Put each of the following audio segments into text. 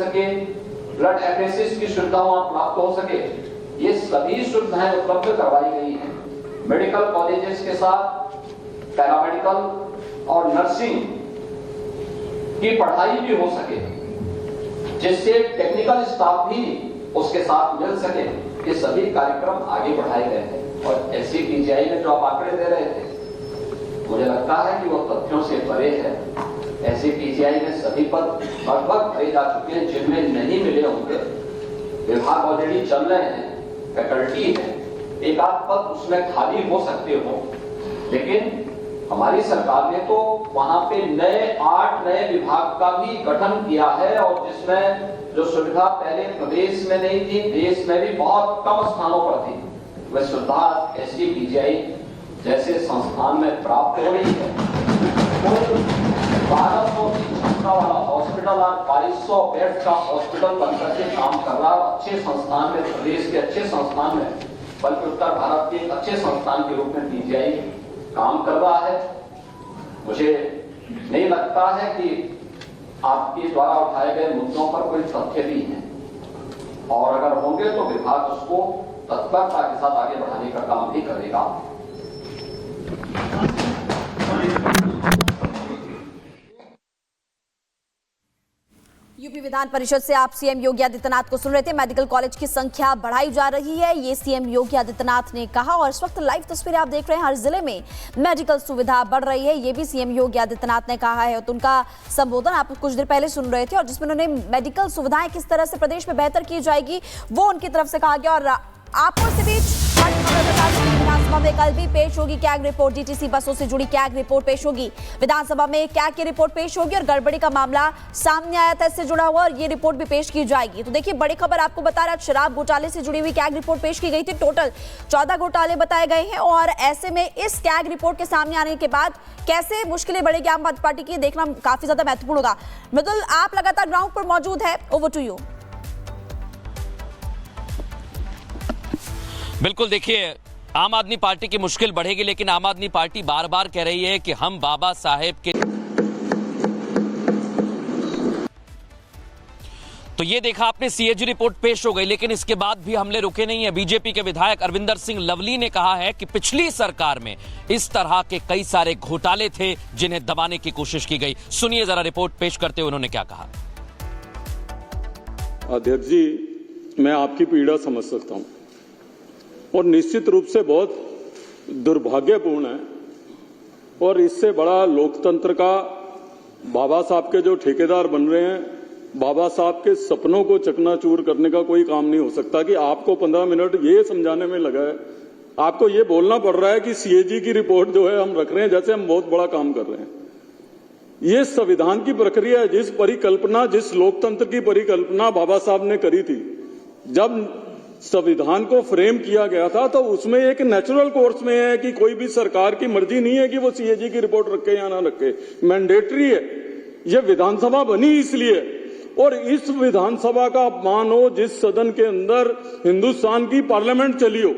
सके, blood analysis की सुविधा वहां प्राप्त हो सके, ये सभी सुविधाएं उपलब्ध करवाई गई हैं। मेडिकल कॉलेजेस के साथ पैरामेडिकल और नर्सिंग की पढ़ाई भी हो सके, जिससे टेक्निकल स्टाफ भी उसके साथ मिल सके। ये सभी कार्यक्रम आगे बढ़ाए गए हैं। और एससीपीजीआई में जो आप आंकड़े दे रहे थे, मुझे लगता है कि वो तथ्यों से परे है। एससीपीजीआई में सभी पद लगभग भरे जा चुके हैं, जिनमें नहीं मिले होंगे विभाग ऑलरेडी चल रहे हैं, फैकल्टी है, एक आध पद उसमें खाली हो सकते हो, लेकिन हमारी सरकार ने तो वहां पे 8 नए विभाग का भी गठन किया है, और जिसमें जो सुविधा पहले प्रदेश में नहीं थी, देश में भी बहुत कम स्थानों पर थी, वह सुविधा एससीपीजीआई जैसे संस्थान में प्राप्त हो रही है। 1200 की क्षमता वाला हॉस्पिटल और 2200 बेड का हॉस्पिटल बनकर के काम कर रहा है। अच्छे संस्थान में, प्रदेश के अच्छे संस्थान में, बल्कि उत्तर भारत के एक अच्छे संस्थान के रूप में पीजीआई काम कर रहा है। मुझे नहीं लगता है कि आपके द्वारा उठाए गए मुद्दों पर कोई तथ्य भी है, और अगर होंगे तो विभाग उसको तत्परता के साथ आगे बढ़ाने का काम भी करेगा। यूपी विधान परिषद से आप सीएम योगी आदित्यनाथ को सुन रहे थे। मेडिकल कॉलेज की संख्या बढ़ाई जा रही है, ये सीएम योगी आदित्यनाथ ने कहा, और इस वक्त लाइव तस्वीरें आप देख रहे हैं, हर जिले में मेडिकल सुविधा बढ़ रही है, ये भी सीएम योगी आदित्यनाथ ने कहा है। तो उनका संबोधन आप कुछ देर पहले सुन रहे थे, और जिसमें उन्होंने मेडिकल सुविधाएं किस तरह से प्रदेश में बेहतर की जाएगी वो उनकी तरफ से कहा गया। और आपको इसी बीच विधानसभा में कल भी पेश होगी कैग रिपोर्ट, डीटीसी बसों से जुड़ी कैग रिपोर्ट पेश होगी विधानसभा में, कैग की रिपोर्ट पेश होगी, और गड़बड़ी का मामला सामने आया था इससे जुड़ा हुआ, और ये रिपोर्ट भी पेश की जाएगी। तो देखिए, बड़ी खबर आपको बता रहा है, शराब घोटाले से जुड़ी हुई कैग रिपोर्ट पेश की गई थी। टोटल 14 घोटाले बताए गए हैं, और ऐसे में इस कैग रिपोर्ट के सामने आने के बाद कैसे मुश्किलें बढ़ेगी आम आदमी पार्टी की, देखना काफी ज्यादा महत्वपूर्ण होगा। मृदुल, आप लगातार ग्राउंड पर मौजूद है, ओवर टू यू। बिल्कुल, देखिए, आम आदमी पार्टी की मुश्किल बढ़ेगी, लेकिन आम आदमी पार्टी बार बार कह रही है कि हम बाबा साहेब के। तो ये देखा आपने, सीएजी रिपोर्ट पेश हो गई, लेकिन इसके बाद भी हमले रुके नहीं है। बीजेपी के विधायक अरविंदर सिंह लवली ने कहा है कि पिछली सरकार में इस तरह के कई सारे घोटाले थे जिन्हें दबाने की कोशिश की गई। सुनिए जरा रिपोर्ट पेश करते हुए उन्होंने क्या कहा। अध्यक्ष जी, मैं आपकी पीड़ा समझ सकता हूं, और निश्चित रूप से बहुत दुर्भाग्यपूर्ण है, और इससे बड़ा लोकतंत्र का बाबा साहब के जो ठेकेदार बन रहे हैं, बाबा साहब के सपनों को चकनाचूर करने का कोई काम नहीं हो सकता कि आपको 15 मिनट ये समझाने में लगा है, आपको ये बोलना पड़ रहा है कि सीएजी की रिपोर्ट जो है हम रख रहे हैं जैसे हम बहुत बड़ा काम कर रहे हैं। ये संविधान की प्रक्रिया है, जिस परिकल्पना, जिस लोकतंत्र की परिकल्पना बाबा साहब ने करी थी, जब संविधान को फ्रेम किया गया था, तो उसमें एक नेचुरल कोर्स में है कि कोई भी सरकार की मर्जी नहीं है कि वो सीएजी की रिपोर्ट रखे या ना रखे, मैंडेटरी है। ये विधानसभा बनी इसलिए, और इस विधानसभा का अपमान हो जिस सदन के अंदर हिंदुस्तान की पार्लियामेंट चली हो,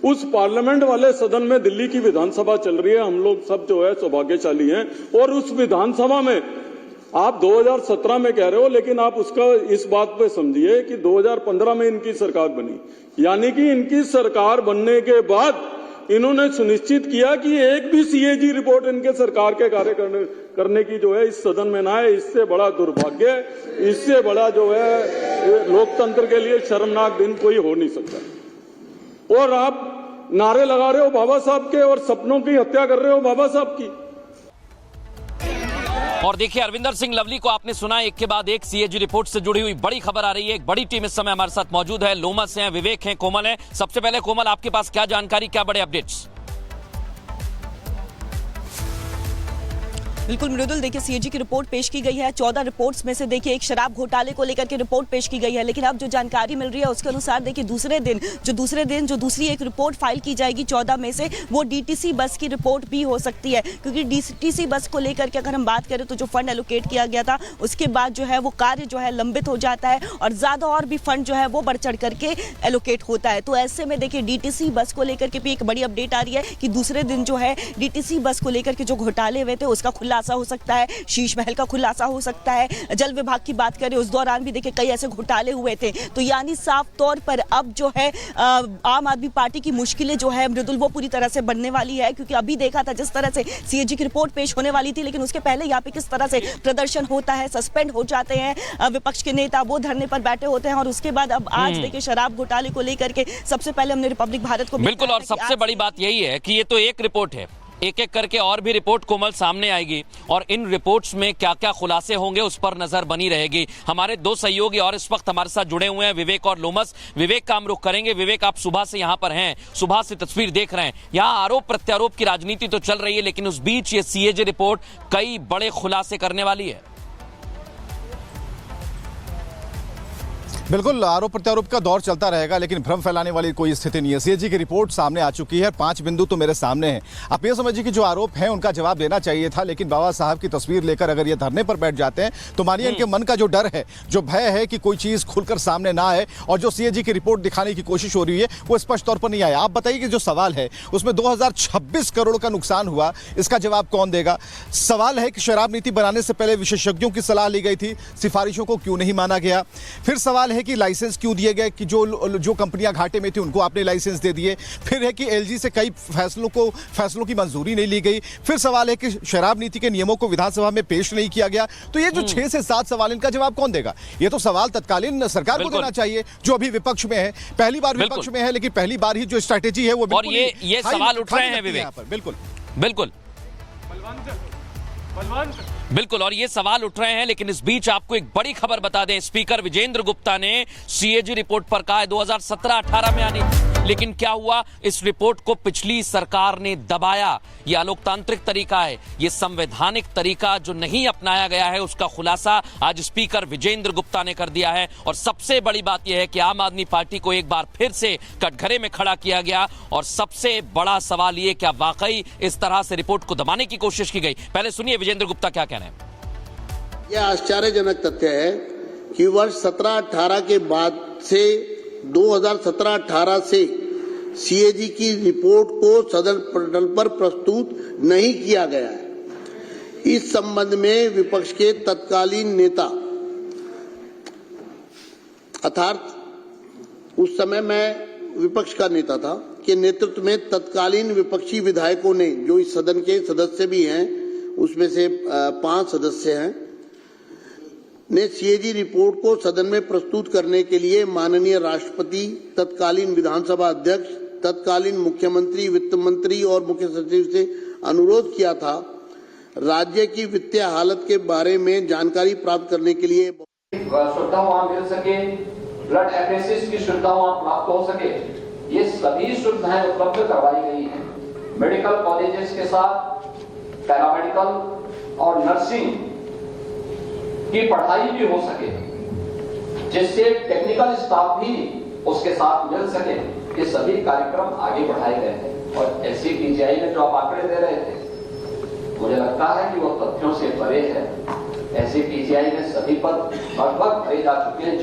उस पार्लियामेंट वाले सदन में दिल्ली की विधानसभा चल रही है। हम लोग सब जो है सौभाग्यशाली हैं, और उस विधानसभा में आप 2017 में कह रहे हो, लेकिन आप उसका इस बात पे समझिए कि 2015 में इनकी सरकार बनी, यानी कि इनकी सरकार बनने के बाद इन्होंने सुनिश्चित किया कि एक भी सीएजी रिपोर्ट इनके सरकार के कार्य करने की जो है इस सदन में ना है। इससे बड़ा दुर्भाग्य, इससे बड़ा जो है लोकतंत्र के लिए शर्मनाक दिन कोई हो नहीं सकता। और आप नारे लगा रहे हो बाबा साहब के, और सपनों की हत्या कर रहे हो बाबा साहब की। और देखिए, अरविंदर सिंह लवली को आपने सुना, एक के बाद एक सीएजी रिपोर्ट से जुड़ी हुई बड़ी खबर आ रही है। एक बड़ी टीम इस समय हमारे साथ मौजूद है, लोमस हैं, विवेक हैं, कोमल हैं। सबसे पहले कोमल, आपके पास क्या जानकारी, क्या बड़े अपडेट्स? बिल्कुल मृदुल, देखिए सीएजी की रिपोर्ट पेश की गई है। 14 रिपोर्ट्स में से देखिए एक शराब घोटाले को लेकर के रिपोर्ट पेश की गई है, लेकिन अब जो जानकारी मिल रही है उसके अनुसार देखिए दूसरे दिन जो दूसरी एक रिपोर्ट फाइल की जाएगी 14 में से, वो डीटीसी बस की रिपोर्ट भी हो सकती है। क्योंकि डीटीसी बस को लेकर के अगर हम बात करें तो जो फंड एलोकेट किया गया था उसके बाद जो है वो कार्य जो है लंबित हो जाता है, और ज़्यादा और भी फंड जो है वो बढ़ चढ़ करके एलोकेट होता है। तो ऐसे में देखिए डीटीसी बस को लेकर के भी एक बड़ी अपडेट आ रही है कि दूसरे दिन जो है डीटीसी बस को लेकर के जो घोटाले हुए थे उसका खुलासा खुलासा हो सकता है, शीश महल का खुलासा हो सकता है, जल विभाग की बात करें उस दौरान भी देखिए कई ऐसे घोटाले हुए थे। तो यानी साफ तौर पर अब जो है आम आदमी पार्टी की मुश्किलें जो है मृदुल वो पूरी तरह से बढ़ने वाली है, क्योंकि अभी देखा था जिस तरह से सीएजी की रिपोर्ट पेश होने वाली थी, लेकिन उसके पहले यहाँ पे किस तरह से प्रदर्शन होता है, सस्पेंड हो जाते हैं विपक्ष के नेता, वो धरने पर बैठे होते हैं, और उसके बाद अब आज देखिए शराब घोटाले को लेकर के सबसे पहले हमने रिपब्लिक भारत को बिल्कुल, और सबसे बड़ी बात यही है कि ये तो एक रिपोर्ट है, एक एक करके और भी रिपोर्ट कोमल सामने आएगी और इन रिपोर्ट्स में क्या क्या खुलासे होंगे उस पर नजर बनी रहेगी। हमारे दो सहयोगी और इस वक्त हमारे साथ जुड़े हुए हैं, विवेक और लोमस। विवेक का हम रुख करेंगे। विवेक, आप सुबह से यहां पर हैं, सुबह से तस्वीर देख रहे हैं, यहां आरोप प्रत्यारोप की राजनीति तो चल रही है, लेकिन उस बीच ये सीएजी रिपोर्ट कई बड़े खुलासे करने वाली है। बिल्कुल, आरोप प्रत्यारोप का दौर चलता रहेगा, लेकिन भ्रम फैलाने वाली कोई स्थिति नहीं है। सीएजी की रिपोर्ट सामने आ चुकी है, 5 बिंदु तो मेरे सामने हैं। आप ये समझिए कि जो आरोप हैं उनका जवाब देना चाहिए था, लेकिन बाबा साहब की तस्वीर लेकर अगर ये धरने पर बैठ जाते हैं तो मानिए इनके मन का जो डर है, जो भय है कि कोई चीज खुलकर सामने ना आए और जो सीएजी की रिपोर्ट दिखाने की कोशिश हो रही है वो स्पष्ट तौर पर नहीं आया। आप बताइए कि जो सवाल है उसमें 2026 करोड़ का नुकसान हुआ, इसका जवाब कौन देगा? सवाल है कि शराब नीति बनाने से पहले विशेषज्ञों की सलाह ली गई थी, सिफारिशों को क्यों नहीं माना गया? फिर सवाल है कि लाइसेंस क्यों दिए गए कि जो कंपनियां घाटे में थी उनको आपने लाइसेंस दे दिए। फिर है कि एलजी से कई फैसलों की मंजूरी नहीं ली गई। फिर सवाल है कि शराब नीति के नियमों को विधानसभा में पेश नहीं किया गया। तो ये जो 6 से 7 सवाल, इनका जवाब कौन देगा? ये तो सवाल तत्कालीन सरकार को देना चाहिए जो अभी विपक्ष में है। पहली बार विपक्ष में है, लेकिन पहली बार ही जो स्ट्रैटेजी है वो और ये सवाल उठ रहे हैं विवेक। बिल्कुल बिल्कुल बिल्कुल, और ये सवाल उठ रहे हैं, लेकिन इस बीच आपको एक बड़ी खबर बता दें। स्पीकर विजेंद्र गुप्ता ने सीएजी रिपोर्ट पर कहा है 2017-18 में आनी, लेकिन क्या हुआ? इस रिपोर्ट को पिछली सरकार ने दबाया। यह अलोकतांत्रिक तरीका है, यह संवैधानिक तरीका जो नहीं अपनाया गया है, उसका खुलासा आज स्पीकर विजेंद्र गुप्ता ने कर दिया है। और सबसे बड़ी बात यह है कि आम आदमी पार्टी को एक बार फिर से कटघरे में खड़ा किया गया। और सबसे बड़ा सवाल यह, क्या वाकई इस तरह से रिपोर्ट को दबाने की कोशिश की गई? पहले सुनिए विजेंद्र गुप्ता क्या कहना है। यह आश्चर्यजनक तथ्य है कि वर्ष 17-18 के बाद से 2017-18 से सीएजी की रिपोर्ट को सदन पटल पर प्रस्तुत नहीं किया गया है। इस संबंध में विपक्ष के तत्कालीन नेता, अर्थात उस समय मैं विपक्ष का नेता था, के नेतृत्व में तत्कालीन विपक्षी विधायकों ने, जो इस सदन के सदस्य भी हैं, उसमें से 5 सदस्य हैं, ने सीएजी रिपोर्ट को सदन में प्रस्तुत करने के लिए माननीय राष्ट्रपति, तत्कालीन विधानसभा अध्यक्ष, तत्कालीन मुख्यमंत्री, वित्त मंत्री और मुख्य सचिव से अनुरोध किया था। राज्य की वित्तीय हालत के बारे में जानकारी प्राप्त करने के लिए सुविधा वहां मिल सके, ब्लड एनालिसिस की सुविधा वहां प्राप्त हो सके, ये सभी सुविधाएं उपलब्ध करवाई गई हैं। मेडिकल कॉलेजेस के साथ पैरामेडिकल और नर्सिंग की पढ़ाई भी हो सके, जिससे टेक्निकल स्टाफ भी उसके साथ मिल सके। ये सभी कार्यक्रम आगे बढ़ाए गए हैं। और ऐसी पीजीआई में जो आप आंकड़े दे रहे थे, मुझे लगता है कि वो तथ्यों से परे है। ऐसी पीजीआई में सभी पद लगभग भरे जा चुके हैं।